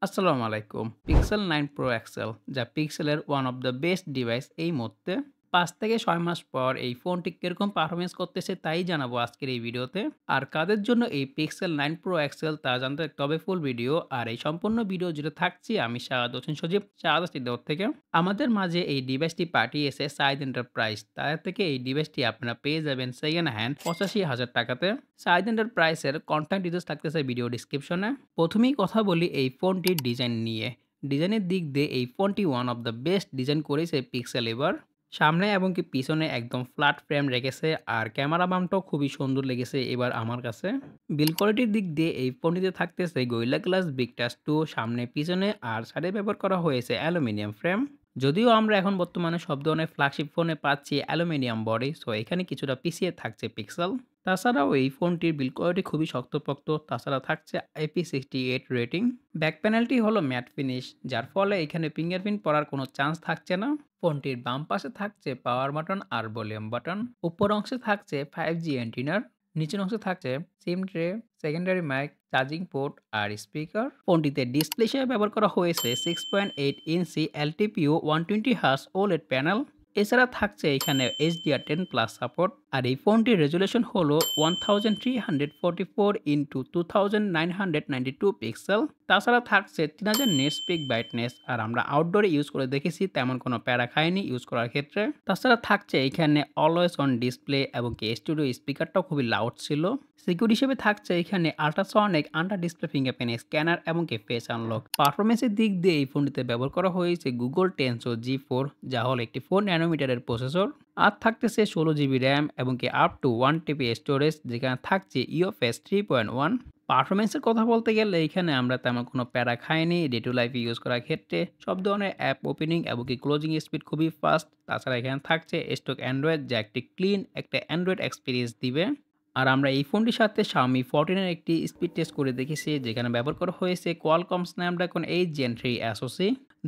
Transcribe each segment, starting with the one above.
আসসালামু আলাইকুম। Pixel 9 Pro XL যা পিক্সেলের one of the best device এই মুহূর্তে। ৫ থেকে ৬ মাস পর এই ফোনটি কিরকম পারফরম্যান্স করতেছে তাই জানাবো আজকের এই ভিডিওতে। আর কাদের জন্য এই Pixel 9 Pro XL তা জানতে দেখতে হবে ফুল ভিডিও। আর এই সম্পূর্ণ ভিডিও জুড়ে থাকছি আমি শাহাদ হোসেন সজীব, শাহাদ দেওর থেকে। আমাদের মাঝে এই ডিভাইসটি পাঠিয়েছে সাইদ এন্টারপ্রাইজ। তাদের থেকে এই ডিভাইসটি আপনারা পেয়ে যাবেন সেকেন্ড হ্যান্ড ৮৫,০০০ টাকাতে। সাইদ এন্টারপ্রাইজের কন্ট্যাক্ট ডিটেইলস থাকতেছে ভিডিও ডেসক্রিপশনে। প্রথমেই কথা বলি এই ফোনটির ডিজাইন নিয়ে। ডিজাইনের দিক দিয়ে এই ফোনটি one of the best design করেছে পিক্সেল এবার। সামনে এবং কি পিছনে একদম ফ্ল্যাট ফ্রেম রেখেছে আর ক্যামেরা বামটাও খুবই সুন্দর লেগেছে এবার আমার কাছে। বিল্ড কোয়ালিটির দিক দিয়ে এই ফোনটিতে থাকতেছে গরিলা গ্লাস বিগ টাচ 2 সামনে পিছনে আর সাইডে ব্যবহার করা হয়েছে অ্যালুমিনিয়াম ফ্রেম। যদিও আমরা এখন বর্তমানে সব ধরনের ফ্ল্যাগশিপ ফোনে পাচ্ছি অ্যালুমিনিয়াম বডি, সো এখানে কিছুটা পিছিয়ে থাকছে পিক্সেল। তাছাড়াও এই ফোনটির বিল্ড কোয়ালিটি খুবই শক্তপোক্ত। তাছাড়া থাকছে IP68 রেটিং। ব্যাক প্যানেলটি হলো ম্যাট ফিনিশ, যার ফলে এখানে ফিঙ্গারপ্রিন্ট পড়ার কোনো চান্স থাকছে না। ফোনটির বাম পাশে থাকছে পাওয়ার বাটন আর ভলিউম বাটন। উপর অংশে থাকছে 5G অ্যান্টিনার। নিচের অংশে থাকছে SIM tray, secondary mic, charging port আর স্পিকার। ফোনটিতে ডিসপ্লে হিসেবে ব্যবহার করা হয়েছে 6.8 ইঞ্চি LTPO 120 Hz OLED প্যানেল। এছাড়া থাকছে এখানে HDR10 প্লাস সাপোর্ট। আর এই ফোনটির রেজুলেশন হলো 1344 ইন্টু 2992 পিক্সেল। তাছাড়া থাকছে 3000 নেট স্পিক ব্রাইটনেস। আর আমরা আউটডোরে ইউজ করে দেখেছি তেমন কোনো প্যারা খায়নি ইউজ করার ক্ষেত্রে। তাছাড়া থাকছে এখানে অলওয়েজ অন ডিসপ্লে এবং কি স্টুডিও স্পিকারটাও খুবই লাউড ছিল। সিকিউরিটি হিসেবে থাকছে এখানে ultrasonic under display fingerprint scanner এবং কি ফেস আনলক। পারফরমেন্সের দিক দিয়ে এই ফোনটিতে ব্যবহার করা হয়েছে গুগল টেনসো G4, যা হলো একটি 4 ন্যানোমিটারের প্রসেসর। আর থাকতেছে 16 GB র্যাম এবং কি আপ টু 1 TB স্টোরেজ, যেখানে থাকছে UFS 3.1। পারফরমেন্সের কথা বলতে গেলে এখানে আমরা তেমন কোনো প্যারা খাইনি ডে টু লাইফে ইউজ করার ক্ষেত্রে। সব ধরনের অ্যাপ ওপেনিং এবং কি ক্লোজিং স্পিড খুবই ফাস্ট। তাছাড়া এখানে থাকছে স্টক অ্যান্ড্রয়েড, যা একটি ক্লিন একটা অ্যান্ড্রয়েড এক্সপিরিয়েন্স দিবে। আর আমরা এই ফোনটির সাথে Xiaomi 14 এর একটি স্পিড টেস্ট করে দেখেছি, যেখানে ব্যবহার করা হয়েছে Qualcomm Snapdragon 8 Gen 3 SoC।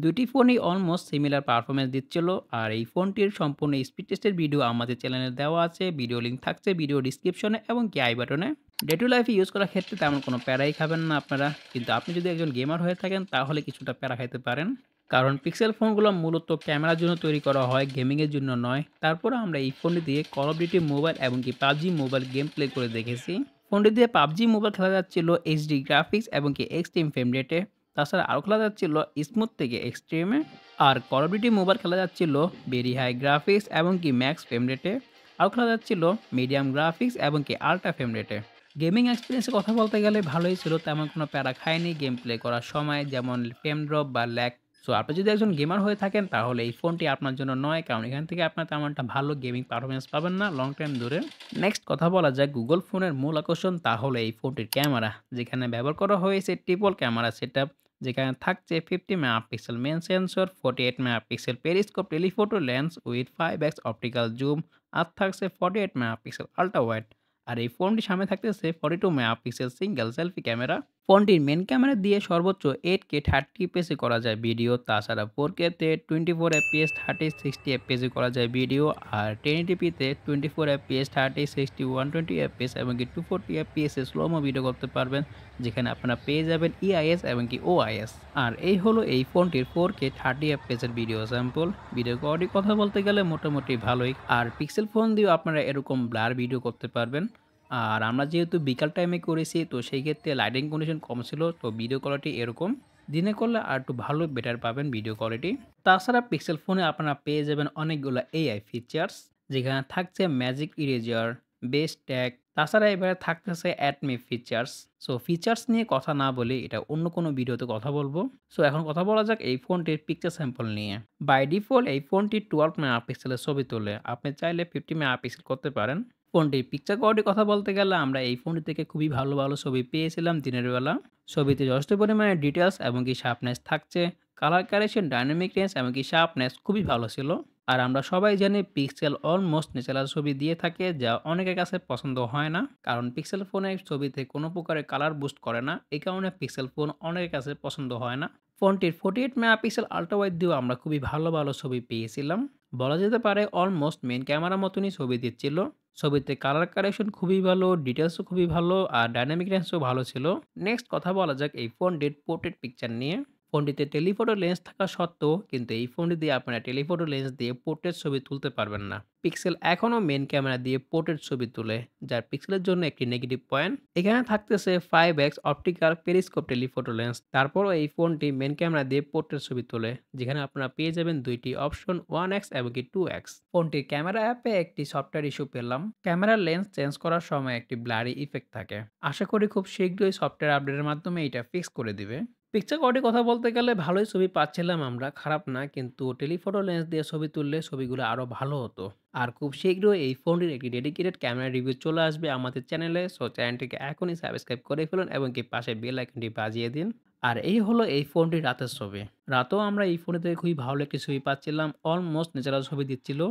দুটি ফোনই অলমোস্ট সিমিলার পারফরম্যান্স দিচ্ছিল। আর এই ফোনটির সম্পূর্ণ স্পিড টেস্টের ভিডিও আমাদের চ্যানেলে দেওয়া আছে। ভিডিও লিঙ্ক থাকছে ভিডিও ডিসক্রিপশনে এবং কি আই বাটনে। ডে টু লাইফে ইউজ করার ক্ষেত্রে তেমন কোনো প্যারাই খাবেন না আপনারা। কিন্তু আপনি যদি একজন গেমার হয়ে থাকেন তাহলে কিছুটা প্যারা খাইতে পারেন। কারণ পিক্সেল ফোনগুলো মূলত ক্যামেরার জন্য তৈরি করা হয়, গেমিংয়ের জন্য নয়। তারপরে আমরা এই ফোনটি দিয়ে কল অফ ডিউটি মোবাইল এবং কি পাবজি মোবাইল গেম প্লে করে দেখেছি। ফোনটি দিয়ে পাবজি মোবাইল খেলা যাচ্ছিল এইচডি গ্রাফিক্স এবং কি এক্সট্রিম ফ্রেম রেটে। তাছাড়া আরও খেলা যাচ্ছিল স্মুথ থেকে এক্সট্রিমে। আর কল অফ ডিউটি মোবাইল খেলা যাচ্ছিল ভেরি হাই গ্রাফিক্স এবং কি ম্যাক্স ফ্রেম রেটে। আরও খেলা যাচ্ছিল মিডিয়াম গ্রাফিক্স এবং কি আল্ট্রা ফ্রেম রেটে। গেমিং এক্সপেরিয়েন্সের কথা বলতে গেলে ভালোই ছিল, তেমন কোনো প্যারা খায়নি গেম প্লে করার সময়, যেমন ফ্রেম ড্রপ বা ল্যাগ। সো আপনি যদি একজন গেমার হয়ে থাকেন তাহলে এই ফোনটি আপনার জন্য নয়, কারণ এখান থেকে আপনার তেমন একটা ভালো গেমিং পারফরমেন্স পাবেন না লং টাইম ধরে। নেক্সট কথা বলা যায় গুগল ফোনের মূল আকর্ষণ, তা হলো এই ফোনটির ক্যামেরা, যেখানে ব্যবহার করা হয়েছে ট্রিপল ক্যামেরা সেটআপ। যেখানে থাকছে 50 megapixel main sensor, 48 megapixel periscope telephoto lens with 5x optical zoom, আর থাকছে 48 মেগাপিক্সেল আল্ট্রা ওয়াইড। আর এই ফোনটির সামনে থাকতেছে 42 মেগাপিক্সেল সিঙ্গেল সেলফি ক্যামেরা। ফোনটির মেন ক্যামেরা দিয়ে সর্বোচ্চ 8K 30 fps এ করা যায় ভিডিও। তাছাড়া 4K তে 24 fps 30 60 fps এ করা যায় ভিডিও। আর 1080p তে 24 fps 30 60 120 fps এবং কি 240 fps এ স্লোমো ভিডিও করতে পারবেন, যেখানে আপনারা পেয়ে যাবেন EIS এবং কি OIS। আর এই হলো এই ফোনটির 4K 30 fps এর ভিডিও স্যাম্পল। ভিডিও কোয়ালিটির কথা বলতে গেলে মোটামুটি ভালোই। আর পিক্সেল ফোন দিয়েও আপনারা এরকম ব্লার ভিডিও করতে পারবেন। আর আমরা যেহেতু বিকাল টাইমে করেছি, তো সেই ক্ষেত্রে লাইটিং কন্ডিশন কম ছিল, তো ভিডিও কোয়ালিটি এরকম। দিনে করলে আর একটু ভালো বেটার পাবেন ভিডিও কোয়ালিটি। তাছাড়া পিক্সেল ফোনে আপনারা পেয়ে যাবেন অনেকগুলো AI ফিচার্স, যেখানে থাকছে ম্যাজিক ইরেজার, বেস্ট ট্যাগ। তাছাড়া এবারে থাকতেছে অ্যাডমি ফিচার্স। সো ফিচার্স নিয়ে কথা না বলে এটা অন্য কোনো ভিডিওতে কথা বলবো। সো এখন কথা বলা যাক এই ফোনটির পিকচার স্যাম্পল নিয়ে। বাই ডিফল্ট এই ফোনটি 12 মেগাপিক্সেলের ছবি তোলে। আপনি চাইলে 50 মেগাপিক্সেল করতে পারেন। ফোনটির পিকচার কোয়ালিটির কথা বলতে গেলে আমরা এই ফোনটি থেকে খুবই ভালো, ভালো ছবি পেয়েছিলাম দিনের বেলা। ছবিতে যথেষ্ট পরিমাণে ডিটেইলস এবং কি শার্পনেস থাকছে। কালার কারেকশন, ডায়নামিক রেঞ্জ এবং কি শার্পনেস খুবই ভালো ছিল। আর আমরা সবাই জানি পিক্সেল অলমোস্ট ন্যাচারাল ছবি দিয়ে থাকে, যা অনেকের কাছে পছন্দ হয় না। কারণ পিক্সেল ফোনের ছবিতে কোনো প্রকারের কালার বুস্ট করে না। এই কারণে পিক্সেল ফোন অনেকের কাছে পছন্দ হয় না। ফোনটির 48 মেগাপিক্সেল আল্ট্রা ওয়াইড দিয়েও আমরা খুবই ভালো, ভালো ছবি পেয়েছিলাম। বলা যেতে পারে অলমোস্ট মেইন ক্যামেরার মতনই ছবি দিচ্ছিল। ছবিতে কালার কারেকশন খুবই ভালো, ডিটেইলসও খুবই ভালো আর ডায়নামিক রেঞ্জও ভালো ছিল। নেক্সট কথা বলা যাক এই ফোনটির পোর্ট্রেট পিকচার নিয়ে। ফোনটিতে টেলিফোটো লেন্স থাকা সত্ত্বেও কিন্তু এই ফোনটি দিয়ে আপনারা টেলিফোটো লেন্স দিয়ে পোর্ট্রেট ছবি তুলতে পারবেন না। পিক্সেল এখনও মেইন ক্যামেরা দিয়ে পোর্ট্রেট ছবি তুলে, যার পিক্সেলের জন্য একটি নেগেটিভ পয়েন্ট। এখানে থাকতেছে 5x optical periscope telephoto lens. তারপরও এই ফোনটি মেইন ক্যামেরা দিয়ে পোর্ট্রেট ছবি তোলে, যেখানে আপনারা পেয়ে যাবেন দুইটি অপশন 1x এবং কি 2x। ফোনটির ক্যামেরা অ্যাপে একটি সফটওয়্যার ইস্যু পেলাম। ক্যামেরার লেন্স চেঞ্জ করার সময় একটি ব্লারি ইফেক্ট থাকে। আশা করি খুব শীঘ্রই সফটওয়্যার আপডেটের মাধ্যমে এটা ফিক্স করে দিবে। পিকচার কোয়ালিটির কথা বলতে গেলে ভালোই ছবি পাচ্ছিলাম আমরা, খারাপ না। কিন্তু টেলিফোটো লেন্স দিয়ে ছবি তুললে ছবিগুলো আরও ভালো হতো। আর খুব শীঘ্রই এই ফোনটির একটি ডেডিকেটেড ক্যামেরা রিভিউ চলে আসবে আমাদের চ্যানেলে। সো চ্যানেলটিকে এখনই সাবস্ক্রাইব করে ফেলুন এবং কি পাশে বেল আইকনটি বাজিয়ে দিন। আর এই হলো এই ফোনটির রাতের ছবি। রাতেও আমরা এই ফোনটি থেকে খুবই ভালো একটি ছবি পাচ্ছিলাম। অলমোস্ট ন্যাচারাল ছবি দিচ্ছিল।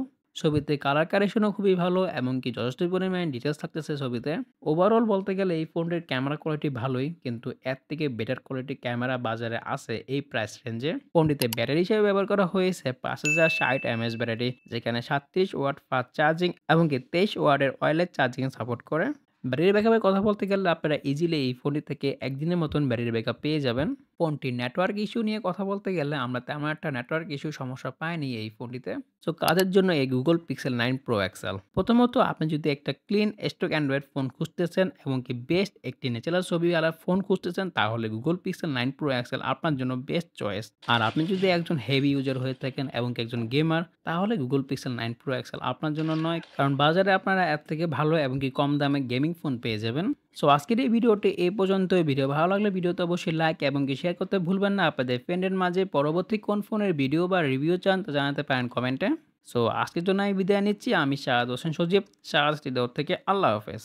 ছবিতে কালার কারেকশনও খুবই ভালো এবং কি যথেষ্ট পরিমাণে ডিটেইলস থাকতেছে ছবিতে। ওভারঅল বলতে গেলে এই ফোনটির ক্যামেরা কোয়ালিটি ভালোই, কিন্তু এর থেকে বেটার কোয়ালিটির ক্যামেরা বাজারে আছে এই প্রাইস রেঞ্জে। ফোনটিতে ব্যাটারি হিসেবে ব্যবহার করা হয়েছে 5060 mAh ব্যাটারি, যেখানে 37 ওয়াট ফাস্ট চার্জিং এবং কি 23 ওয়াটের ওয়্যারলেস চার্জিং সাপোর্ট করে। ব্যাটারি ব্যাকআপের কথা বলতে গেলে আপনারা ইজিলি এই ফোনটি থেকে একদিনের মতন ব্যাটারি ব্যাকআপ পেয়ে যাবেন। ফোনটির নেটওয়ার্ক ইস্যু নিয়ে কথা বলতে গেলে আমরা তেমন একটা নেটওয়ার্ক ইস্যু সমস্যা পাইনি এই ফোনটিতে। সো কাদের জন্য এই Google Pixel 9 Pro XL? প্রথমত আপনি যদি একটা ক্লিন স্টক অ্যান্ড্রয়েড ফোন খুঁজতেছেন এবং কি বেস্ট একটি ন্যাচারাল ছবিওয়ালা ফোন খুঁজতেছেন, তাহলে Google Pixel 9 Pro XL আপনার জন্য বেস্ট চয়েস। আর আপনি যদি একজন হেভি ইউজার হয়ে থাকেন এবং কি একজন গেমার, তাহলে Google Pixel 9 Pro XL আপনার জন্য নয়। কারণ বাজারে আপনারা এর থেকে ভালো এবং কি কম দামে গেমিং ফোন পেয়ে যাবেন। সো আজকের এই ভিডিওটি এই পর্যন্তই। ভিডিও ভালো লাগলে ভিডিওতে অবশ্যই লাইক এবং কি শেয়ার করতে ভুলবেন না। আপনাদের ফ্রেন্ডের মাঝে পরবর্তী কোন ফোনের ভিডিও বা রিভিউ চান তা জানাতে পারেন কমেন্টে। সো আজকের জন্য আমি বিদায় নিচ্ছি। আমি শাহাদ হোসেন সজীব, শাহাদ স্টুডিও থেকে। আল্লাহ হাফেজ।